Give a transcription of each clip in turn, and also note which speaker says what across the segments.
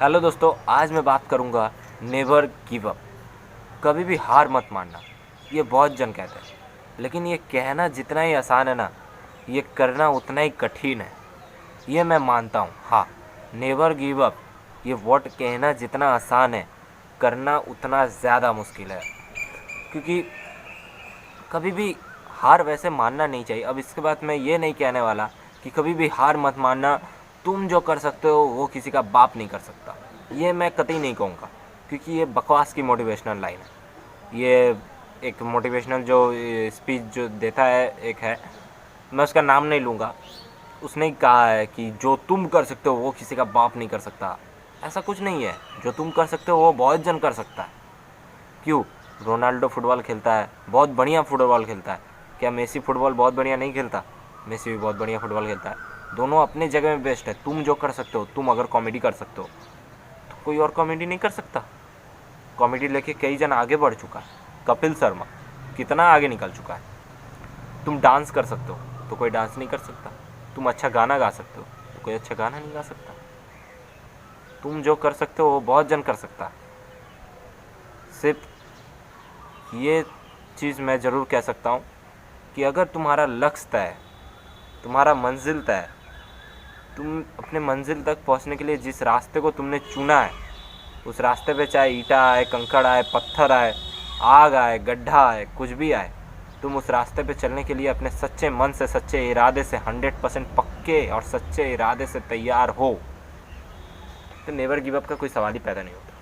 Speaker 1: Hello दोस्तों, आज मैं बात करूंगा नेवर गिव अप। कभी भी हार मत मानना। ये बहुत जन कहते हैं, लेकिन ये कहना जितना ही आसान है ना, ये करना उतना ही कठिन है। ये मैं मानता हूँ। हाँ, नेवर गिव अप ये वर्ड कहना जितना आसान है, करना उतना ज़्यादा मुश्किल है। क्योंकि कभी भी हार वैसे मानना नहीं चाहिए। अब इसके बाद मैं ये नहीं कहने वाला कि कभी भी हार मत मानना, तुम जो कर सकते हो वो किसी का बाप नहीं कर सकता। ये मैं कतई नहीं कहूँगा, क्योंकि ये बकवास की मोटिवेशनल लाइन है। ये एक मोटिवेशनल जो स्पीच जो देता है एक है, मैं उसका नाम नहीं लूँगा। उसने ही कहा है कि जो तुम कर सकते हो वो किसी का बाप नहीं कर सकता। ऐसा कुछ नहीं है। जो तुम कर सकते हो वो बहुत जन कर सकता है। क्यों? रोनाल्डो फुटबॉल खेलता है, बहुत बढ़िया फुटबॉल खेलता है। क्या मेसी फुटबॉल बहुत बढ़िया नहीं खेलता? मेसी भी बहुत बढ़िया फुटबॉल खेलता है। दोनों अपने जगह में बेस्ट है। तुम जो कर सकते हो, तुम अगर कॉमेडी कर सकते हो तो कोई और कॉमेडी नहीं कर सकता। कॉमेडी लेके कई जन आगे बढ़ चुका है। कपिल शर्मा कितना आगे निकल चुका है। तुम डांस कर सकते हो तो कोई डांस नहीं कर सकता। तुम अच्छा गाना गा सकते हो तो कोई अच्छा गाना नहीं गा सकता। तुम जो कर सकते हो वो बहुत जन कर सकता है। सिर्फ ये चीज़ मैं ज़रूर कह सकता हूँ कि अगर तुम्हारा लक्ष्य तय है, तुम्हारा मंजिल तय है, तुम अपने मंजिल तक पहुँचने के लिए जिस रास्ते को तुमने चुना है, उस रास्ते पे चाहे ईंटा आए, कंकड़ आए, पत्थर आए, आग आए, गड्ढा आए, कुछ भी आए, तुम उस रास्ते पे चलने के लिए अपने सच्चे मन से, सच्चे इरादे से 100% पक्के और सच्चे इरादे से तैयार हो, तो नेवर गिव अप का कोई सवाल ही पैदा नहीं होता।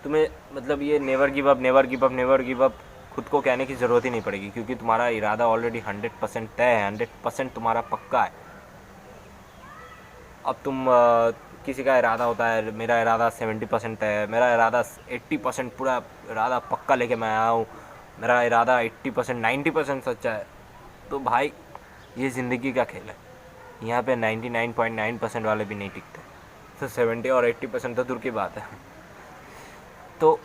Speaker 1: तुम्हें मतलब ये never give up, never give up, never give up खुद को कहने की ज़रूरत ही नहीं पड़ेगी, क्योंकि तुम्हारा इरादा ऑलरेडी 100% तय है, 100% तुम्हारा पक्का है। अब तुम किसी का इरादा होता है, मेरा इरादा 70% है, मेरा इरादा 80% पूरा इरादा पक्का लेके मैं आया हूँ, मेरा इरादा 80% 90% सच्चा है। तो भाई, ये ज़िंदगी का खेल है। यहाँ पे 99.9% वाले भी नहीं टिकते, तो 70 और 80% तो दूर की बात है। तो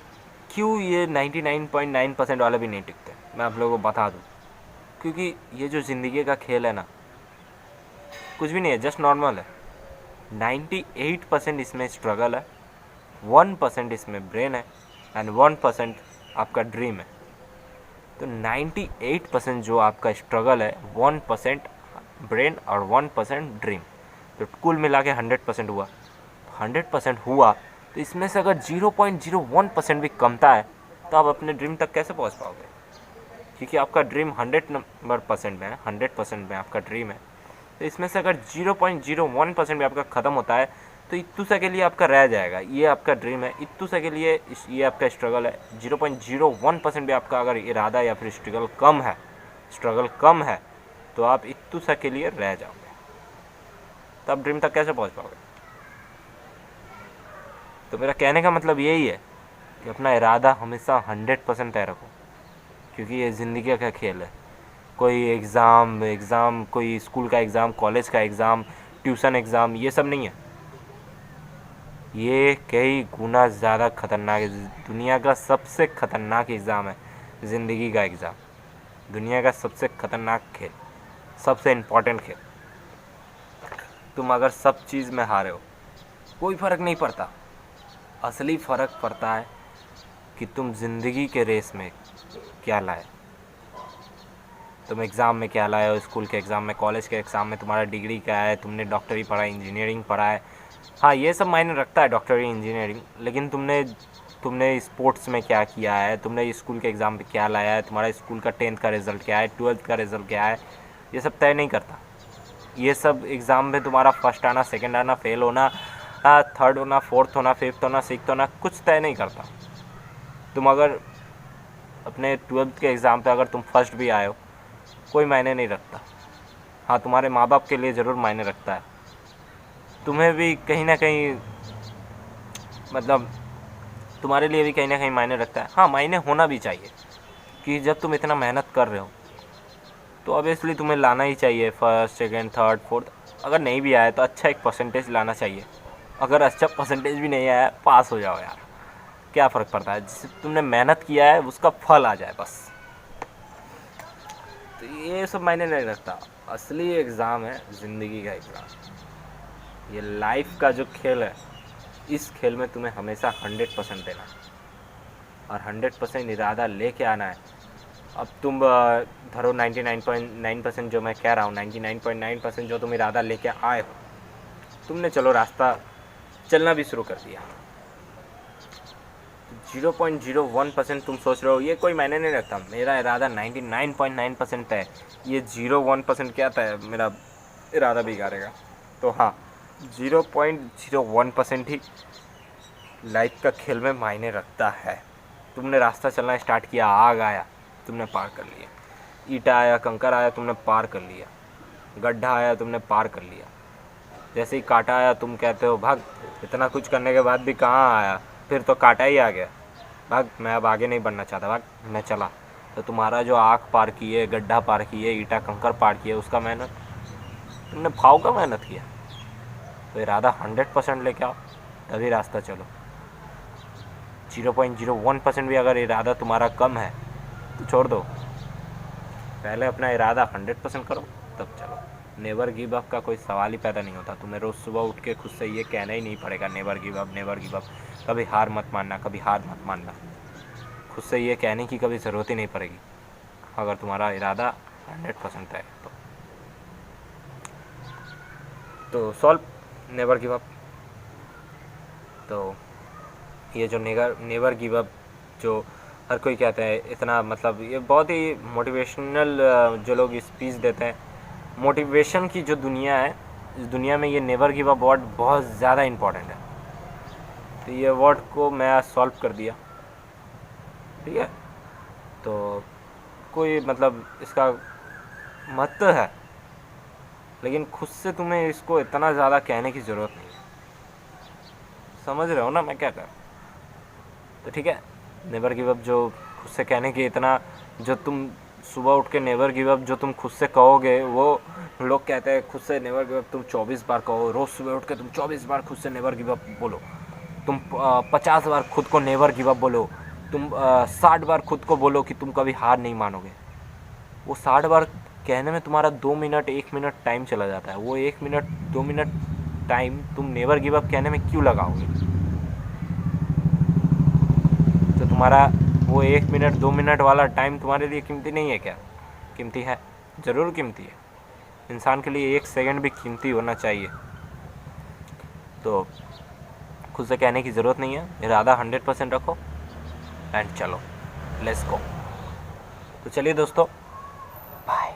Speaker 1: क्यों ये 99.9% वाले भी नहीं टिकते, मैं आप लोगों को बता दूँ। क्योंकि ये जो ज़िंदगी का खेल है ना, कुछ भी नहीं है, जस्ट नॉर्मल है। 98% इसमें स्ट्रगल है, 1% इसमें ब्रेन है, एंड 1% आपका ड्रीम है। तो 98% जो आपका स्ट्रगल है, 1% ब्रेन और 1% ड्रीम, तो कुल मिला के 100% हुआ। 100% हुआ तो इसमें से अगर 0.01% भी कमता है तो आप अपने ड्रीम तक कैसे पहुंच पाओगे? क्योंकि आपका ड्रीम 100% में है, 100% में आपका ड्रीम है। तो इसमें से अगर 0.01% भी आपका ख़त्म होता है तो इतू सा के लिए आपका रह जाएगा। ये आपका ड्रीम है, इतू सा के लिए ये आपका स्ट्रगल है। 0.01% भी आपका अगर इरादा या फिर स्ट्रगल कम है तो आप इतू सा के लिए रह जाओगे। तो आप ड्रीम तक कैसे पहुंच पाओगे? तो मेरा कहने का मतलब यही है कि अपना इरादा हमेशा 100% तय रखो, क्योंकि ये ज़िंदगी का खेल है। कोई एग्ज़ाम कोई स्कूल का एग्ज़ाम, कॉलेज का एग्ज़ाम, ट्यूशन एग्ज़ाम, ये सब नहीं है। ये कई गुना ज़्यादा ख़तरनाक है। दुनिया का सबसे ख़तरनाक एग्ज़ाम है ज़िंदगी का एग्ज़ाम। दुनिया का सबसे ख़तरनाक खेल, सबसे इम्पॉर्टेंट खेल। तुम अगर सब चीज़ में हारे हो, कोई फ़र्क नहीं पड़ता। असली फ़र्क पड़ता है कि तुम ज़िंदगी के रेस में क्या लाए। तुम एग्ज़ाम में क्या लाए हो, स्कूल के एग्ज़ाम में, कॉलेज के एग्ज़ाम में तुम्हारा डिग्री क्या है, तुमने डॉक्टरी पढ़ा, इंजीनियरिंग पढ़ा है। हाँ, ये सब मायने रखता है, डॉक्टरी, इंजीनियरिंग। लेकिन तुमने स्पोर्ट्स में क्या किया है, तुमने स्कूल के एग्ज़ाम पे क्या लाया है, तुम्हारा स्कूल का 10th का रिज़ल्ट क्या है, 12th का रिज़ल्ट क्या है, ये सब तय नहीं करता। ये सब एग्ज़ाम में तुम्हारा फर्स्ट आना, सेकंड आना, फेल होना, थर्ड होना, फोर्थ होना, फिफ्थ होना, सिक्स्थ होना, कुछ तय नहीं करता। तुम अगर अपने 12th के एग्ज़ाम पे अगर तुम फर्स्ट भी आए हो, कोई मायने नहीं रखता। हाँ, तुम्हारे माँ बाप के लिए ज़रूर मायने रखता है। तुम्हें भी कहीं ना कहीं, मतलब तुम्हारे लिए भी कहीं ना कहीं मायने रखता है। हाँ, मायने होना भी चाहिए कि जब तुम इतना मेहनत कर रहे हो तो ऑब्वियसली तुम्हें लाना ही चाहिए फर्स्ट, सेकंड, थर्ड, फोर्थ। अगर नहीं भी आया तो अच्छा एक परसेंटेज लाना चाहिए। अगर अच्छा परसेंटेज भी नहीं आया, पास हो जाओ यार, क्या फ़र्क पड़ता है। जिससे तुमने मेहनत किया है उसका फल आ जाए बस। तो ये सब मायने नहीं रखता। असली एग्ज़ाम है ज़िंदगी का एग्ज़ाम। ये लाइफ का जो खेल है, इस खेल में तुम्हें हमेशा 100% देना और 100% इरादा लेके आना है। अब तुम धरो 99.9% जो मैं कह रहा हूँ, 99.9% जो तुम इरादा लेके आए हो, तुमने चलो रास्ता चलना भी शुरू कर दिया। 0.01% तुम सोच रहे हो ये कोई मायने नहीं रखता, मेरा इरादा 99.9% है, ये 0.1% क्या था मेरा इरादा बिगाड़ेगा। तो हाँ, 0.01% ही लाइफ का खेल में मायने रखता है। तुमने रास्ता चलना स्टार्ट किया, आग आया, तुमने पार कर लिया, ईंटा आया, कंकर आया, तुमने पार कर लिया, गड्ढा आया, तुमने पार कर लिया। जैसे ही कांटा आया तुम कहते हो भाग, इतना कुछ करने के बाद भी कहाँ आया, फिर तो कांटा ही आ गया, भाग, मैं अब आगे नहीं बढ़ना चाहता, भाग, मैं चला। तो तुम्हारा जो आग पार किए, गड्ढा पार किए, ईंटा कंकर पार किए, उसका मेहनत तुमने भाव का मेहनत किया। तो इरादा 100% लेके आओ, तभी रास्ता चलो। 0.01% भी अगर इरादा तुम्हारा कम है तो छोड़ दो, पहले अपना इरादा 100% करो, तब चलो। नेवर गिव अप का कोई सवाल ही पैदा नहीं होता। तुम्हें रोज़ सुबह उठ के खुद से ये कहना ही नहीं पड़ेगा never give up, never give up. कभी हार मत मानना, कभी हार मत मानना, खुद से ये कहने की कभी ज़रूरत ही नहीं पड़ेगी अगर तुम्हारा इरादा 100% है तो सॉल्व नेवर गिव अप। तो ये जो नेवर गिव अप जो हर कोई कहते हैं, इतना मतलब ये बहुत ही मोटिवेशनल जो लोग स्पीच देते हैं, मोटिवेशन की जो दुनिया है, इस दुनिया में ये नेवर गिव अप वर्ड बहुत ज़्यादा इम्पॉर्टेंट है। तो ये वर्ड को मैं आज सॉल्व कर दिया, ठीक है। तो कोई मतलब इसका महत्व है, लेकिन खुद से तुम्हें इसको इतना ज़्यादा कहने की ज़रूरत नहीं है। समझ रहे हो ना मैं क्या कर। तो ठीक है, नेवर गिव अप जो खुद से कहने की इतना, जो तुम सुबह उठ के नेवर गिव अप जो तुम खुद से कहोगे, वो लोग कहते हैं खुद से नेवर गिव अप तुम 24 बार कहो। रोज़ सुबह उठ के तुम 24 बार खुद से नेवर गिव अप बोलो। तुम 50 बार खुद को नेवर गिव अप बोलो। तुम 60 बार खुद को बोलो कि तुम कभी हार नहीं मानोगे। वो 60 बार कहने में तुम्हारा 2 मिनट 1 मिनट टाइम चला जाता है। वो 1 मिनट 2 मिनट टाइम तुम नेवर गिव अप कहने में क्यों लगाओगे? तो तुम्हारा वो 1 मिनट 2 मिनट वाला टाइम तुम्हारे लिए कीमती नहीं है क्या? कीमती है, ज़रूर कीमती है। इंसान के लिए 1 सेकंड भी कीमती होना चाहिए। तो खुद से कहने की ज़रूरत नहीं है, इरादा 100% रखो एंड चलो, लेट्स गो। तो चलिए दोस्तों, बाय।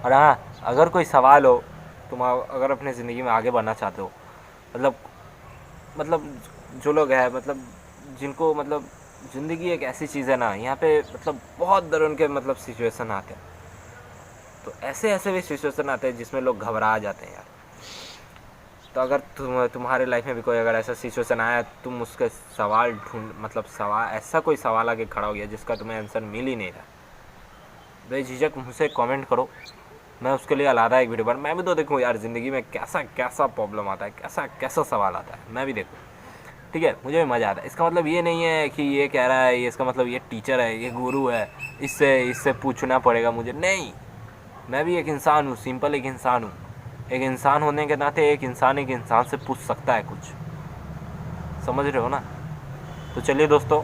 Speaker 1: और हाँ, अगर कोई सवाल हो, तुम अगर अपने ज़िंदगी में आगे बढ़ना चाहते हो, मतलब जो लोग हैं, मतलब जिनको मतलब ज़िंदगी एक ऐसी चीज़ है ना, यहाँ पे मतलब बहुत तरह के मतलब सिचुएशन आते हैं। तो ऐसे भी सिचुएशन आते हैं जिसमें लोग घबरा जाते हैं यार। तो अगर तुम्हारे लाइफ में भी कोई अगर ऐसा सिचुएशन आया, तुम उसके सवाल ऐसा कोई सवाल आके खड़ा हो गया जिसका तुम्हें आंसर मिल ही नहीं रहा, बेझिझक मुझसे कमेंट करो, मैं उसके लिए अलग एक वीडियो बना। मैं भी तो देखूँ यार ज़िंदगी में कैसा प्रॉब्लम आता है, कैसा सवाल आता है, मैं भी देखूँ, ठीक है। मुझे भी मज़ा आता है। इसका मतलब ये नहीं है कि ये कह रहा है, ये इसका मतलब ये टीचर है, ये गुरु है, इससे पूछना पड़ेगा मुझे, नहीं। मैं भी एक इंसान हूँ, सिंपल एक इंसान हूँ। एक इंसान होने के नाते एक इंसान से पूछ सकता है कुछ, समझ रहे हो ना। तो चलिए दोस्तों,